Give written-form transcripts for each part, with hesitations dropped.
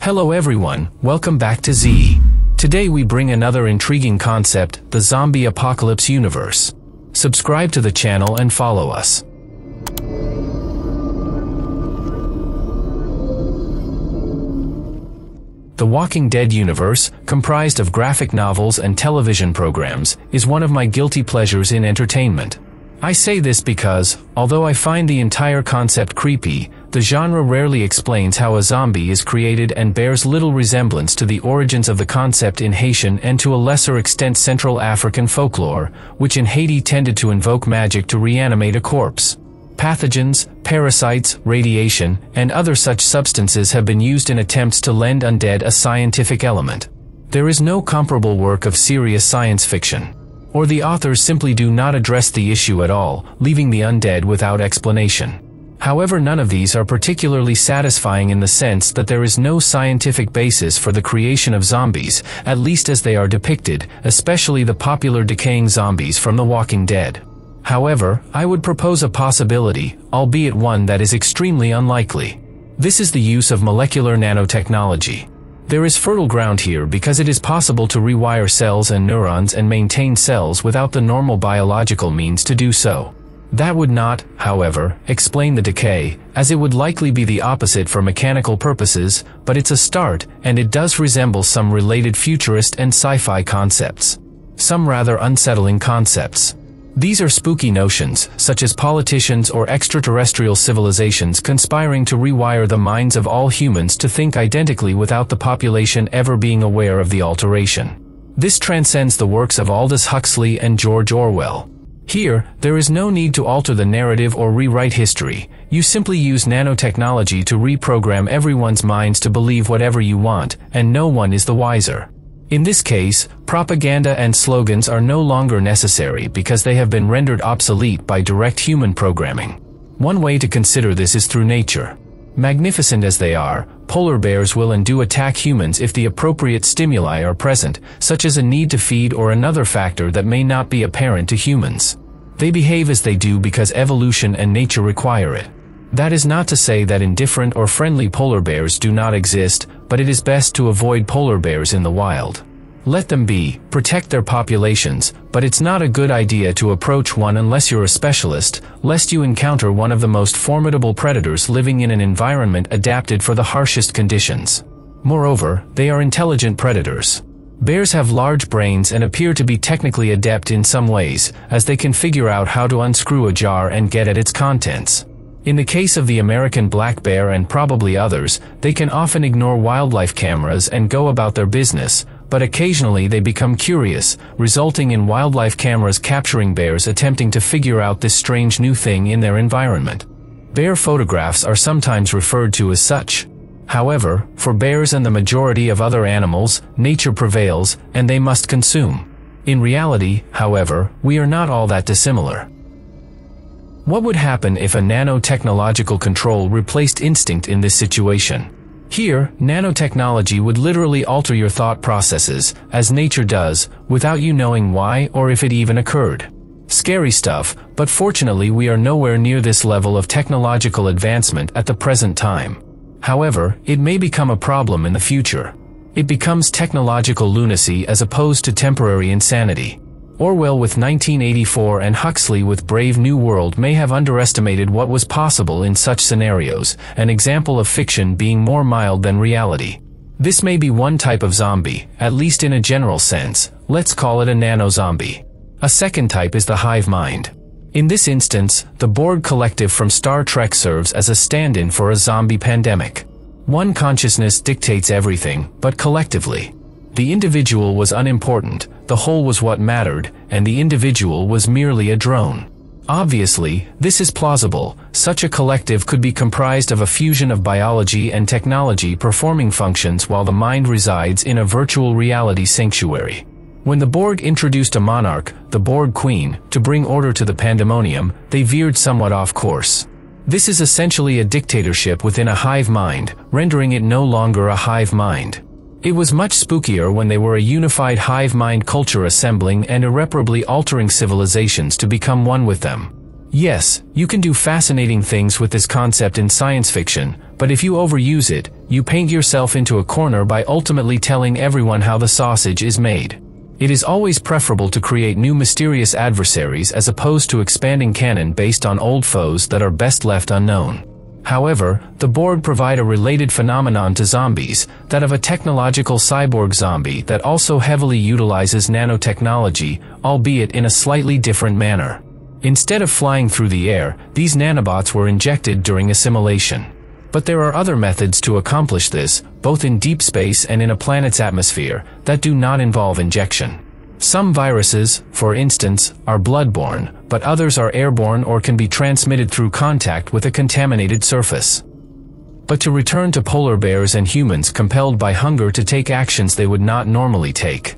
Hello everyone, welcome back to Zeey. Today we bring another intriguing concept, the zombie apocalypse universe. Subscribe to the channel and follow us. The Walking Dead universe, comprised of graphic novels and television programs, is one of my guilty pleasures in entertainment. I say this because, although I find the entire concept creepy, the genre rarely explains how a zombie is created and bears little resemblance to the origins of the concept in Haitian and to a lesser extent Central African folklore, which in Haiti tended to invoke magic to reanimate a corpse. Pathogens, parasites, radiation, and other such substances have been used in attempts to lend undead a scientific element. There is no comparable work of serious science fiction. Or the authors simply do not address the issue at all, leaving the undead without explanation. However, none of these are particularly satisfying in the sense that there is no scientific basis for the creation of zombies, at least as they are depicted, especially the popular decaying zombies from The Walking Dead. However, I would propose a possibility, albeit one that is extremely unlikely. This is the use of molecular nanotechnology. There is fertile ground here because it is possible to rewire cells and neurons and maintain cells without the normal biological means to do so. That would not, however, explain the decay, as it would likely be the opposite for mechanical purposes, but it's a start, and it does resemble some related futurist and sci-fi concepts. Some rather unsettling concepts. These are spooky notions, such as politicians or extraterrestrial civilizations conspiring to rewire the minds of all humans to think identically without the population ever being aware of the alteration. This transcends the works of Aldous Huxley and George Orwell. Here, there is no need to alter the narrative or rewrite history. You simply use nanotechnology to reprogram everyone's minds to believe whatever you want, and no one is the wiser. In this case, propaganda and slogans are no longer necessary because they have been rendered obsolete by direct human programming. One way to consider this is through nature. Magnificent as they are, polar bears will and do attack humans if the appropriate stimuli are present, such as a need to feed or another factor that may not be apparent to humans. They behave as they do because evolution and nature require it. That is not to say that indifferent or friendly polar bears do not exist, but it is best to avoid polar bears in the wild. Let them be, protect their populations, but it's not a good idea to approach one unless you're a specialist, lest you encounter one of the most formidable predators living in an environment adapted for the harshest conditions. Moreover, they are intelligent predators. Bears have large brains and appear to be technically adept in some ways, as they can figure out how to unscrew a jar and get at its contents. In the case of the American black bear and probably others, they can often ignore wildlife cameras and go about their business, but occasionally they become curious, resulting in wildlife cameras capturing bears attempting to figure out this strange new thing in their environment. Bear photographs are sometimes referred to as such. However, for bears and the majority of other animals, nature prevails, and they must consume. In reality, however, we are not all that dissimilar. What would happen if a nanotechnological control replaced instinct in this situation? Here, nanotechnology would literally alter your thought processes, as nature does, without you knowing why or if it even occurred. Scary stuff, but fortunately we are nowhere near this level of technological advancement at the present time. However, it may become a problem in the future. It becomes technological lunacy as opposed to temporary insanity. Orwell with 1984 and Huxley with Brave New World may have underestimated what was possible in such scenarios, an example of fiction being more mild than reality. This may be one type of zombie, at least in a general sense. Let's call it a nano-zombie. A second type is the hive mind. In this instance, the Borg collective from Star Trek serves as a stand-in for a zombie pandemic. One consciousness dictates everything, but collectively. The individual was unimportant, the whole was what mattered, and the individual was merely a drone. Obviously, this is plausible. Such a collective could be comprised of a fusion of biology and technology performing functions while the mind resides in a virtual reality sanctuary. When the Borg introduced a monarch, the Borg Queen, to bring order to the pandemonium, they veered somewhat off course. This is essentially a dictatorship within a hive mind, rendering it no longer a hive mind. It was much spookier when they were a unified hive mind culture assembling and irreparably altering civilizations to become one with them. Yes, you can do fascinating things with this concept in science fiction, but if you overuse it, you paint yourself into a corner by ultimately telling everyone how the sausage is made. It is always preferable to create new mysterious adversaries as opposed to expanding canon based on old foes that are best left unknown. However, the board provide a related phenomenon to zombies, that of a technological cyborg zombie that also heavily utilizes nanotechnology, albeit in a slightly different manner. Instead of flying through the air, these nanobots were injected during assimilation. But there are other methods to accomplish this, both in deep space and in a planet's atmosphere, that do not involve injection. Some viruses, for instance, are bloodborne, but others are airborne or can be transmitted through contact with a contaminated surface. But to return to polar bears and humans compelled by hunger to take actions they would not normally take.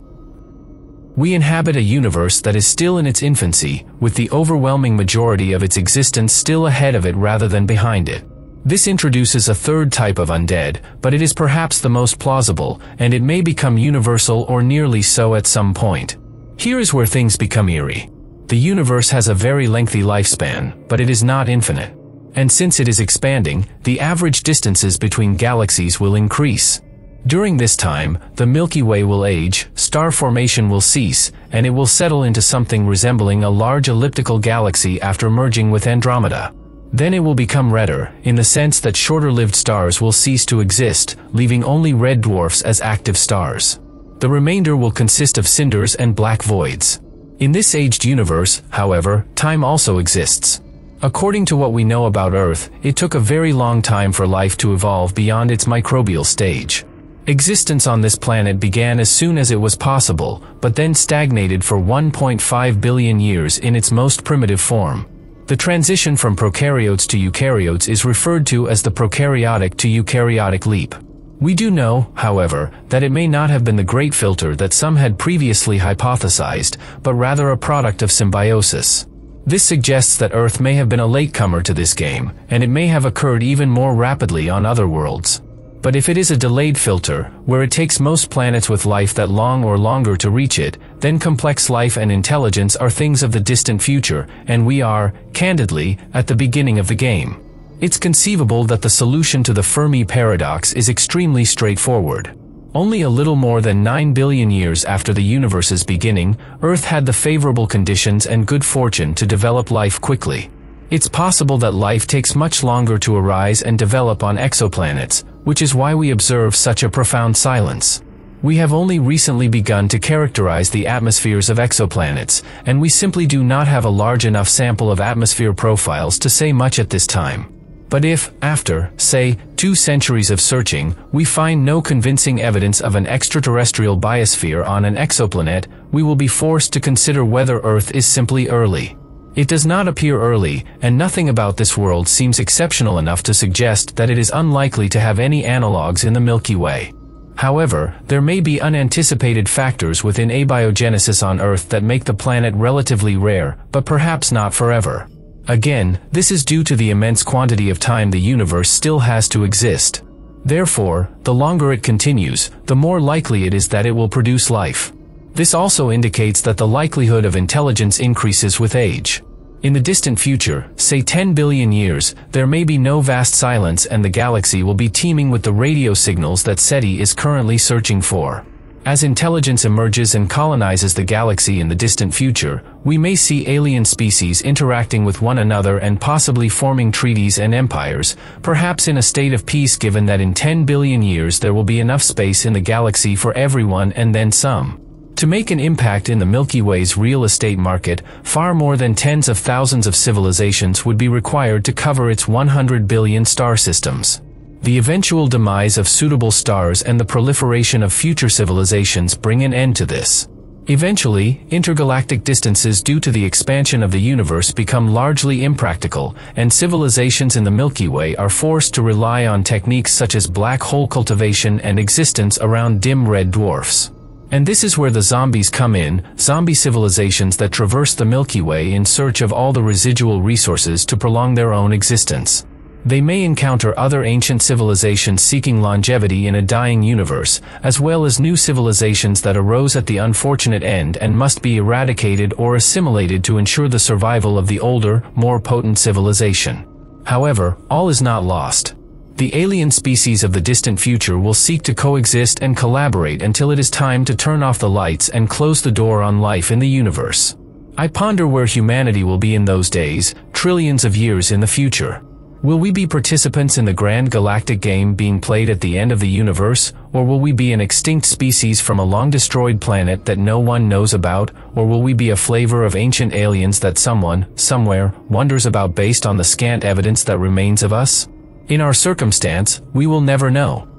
We inhabit a universe that is still in its infancy, with the overwhelming majority of its existence still ahead of it rather than behind it. This introduces a third type of undead, but it is perhaps the most plausible, and it may become universal or nearly so at some point. Here is where things become eerie. The universe has a very lengthy lifespan, but it is not infinite. And since it is expanding, the average distances between galaxies will increase. During this time, the Milky Way will age, star formation will cease, and it will settle into something resembling a large elliptical galaxy after merging with Andromeda. Then it will become redder, in the sense that shorter-lived stars will cease to exist, leaving only red dwarfs as active stars. The remainder will consist of cinders and black voids. In this aged universe, however, time also exists. According to what we know about Earth, it took a very long time for life to evolve beyond its microbial stage. Existence on this planet began as soon as it was possible, but then stagnated for 1.5 billion years in its most primitive form. The transition from prokaryotes to eukaryotes is referred to as the prokaryotic to eukaryotic leap. We do know, however, that it may not have been the great filter that some had previously hypothesized, but rather a product of symbiosis. This suggests that Earth may have been a latecomer to this game, and it may have occurred even more rapidly on other worlds. But if it is a delayed filter, where it takes most planets with life that long or longer to reach it, then complex life and intelligence are things of the distant future, and we are, candidly, at the beginning of the game. It's conceivable that the solution to the Fermi Paradox is extremely straightforward. Only a little more than 9 billion years after the universe's beginning, Earth had the favorable conditions and good fortune to develop life quickly. It's possible that life takes much longer to arise and develop on exoplanets, which is why we observe such a profound silence. We have only recently begun to characterize the atmospheres of exoplanets, and we simply do not have a large enough sample of atmosphere profiles to say much at this time. But if, after, say, 2 centuries of searching, we find no convincing evidence of an extraterrestrial biosphere on an exoplanet, we will be forced to consider whether Earth is simply early. It does not appear early, and nothing about this world seems exceptional enough to suggest that it is unlikely to have any analogues in the Milky Way. However, there may be unanticipated factors within abiogenesis on Earth that make the planet relatively rare, but perhaps not forever. Again, this is due to the immense quantity of time the universe still has to exist. Therefore, the longer it continues, the more likely it is that it will produce life. This also indicates that the likelihood of intelligence increases with age. In the distant future, say 10 billion years, there may be no vast silence and the galaxy will be teeming with the radio signals that SETI is currently searching for. As intelligence emerges and colonizes the galaxy in the distant future, we may see alien species interacting with one another and possibly forming treaties and empires, perhaps in a state of peace given that in 10 billion years there will be enough space in the galaxy for everyone and then some. To make an impact in the Milky Way's real estate market, far more than tens of thousands of civilizations would be required to cover its 100 billion star systems. The eventual demise of suitable stars and the proliferation of future civilizations bring an end to this. Eventually, intergalactic distances due to the expansion of the universe become largely impractical, and civilizations in the Milky Way are forced to rely on techniques such as black hole cultivation and existence around dim red dwarfs. And this is where the zombies come in, zombie civilizations that traverse the Milky Way in search of all the residual resources to prolong their own existence. They may encounter other ancient civilizations seeking longevity in a dying universe, as well as new civilizations that arose at the unfortunate end and must be eradicated or assimilated to ensure the survival of the older, more potent civilization. However, all is not lost. The alien species of the distant future will seek to coexist and collaborate until it is time to turn off the lights and close the door on life in the universe. I ponder where humanity will be in those days, trillions of years in the future. Will we be participants in the grand galactic game being played at the end of the universe, or will we be an extinct species from a long-destroyed planet that no one knows about, or will we be a flavor of ancient aliens that someone, somewhere, wonders about based on the scant evidence that remains of us? In our circumstance, we will never know.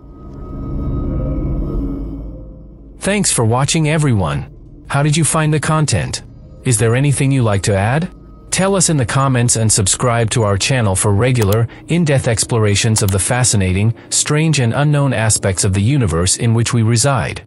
Thanks for watching, everyone. How did you find the content? Is there anything you'd like to add? Tell us in the comments and subscribe to our channel for regular, in-depth explorations of the fascinating, strange and unknown aspects of the universe in which we reside.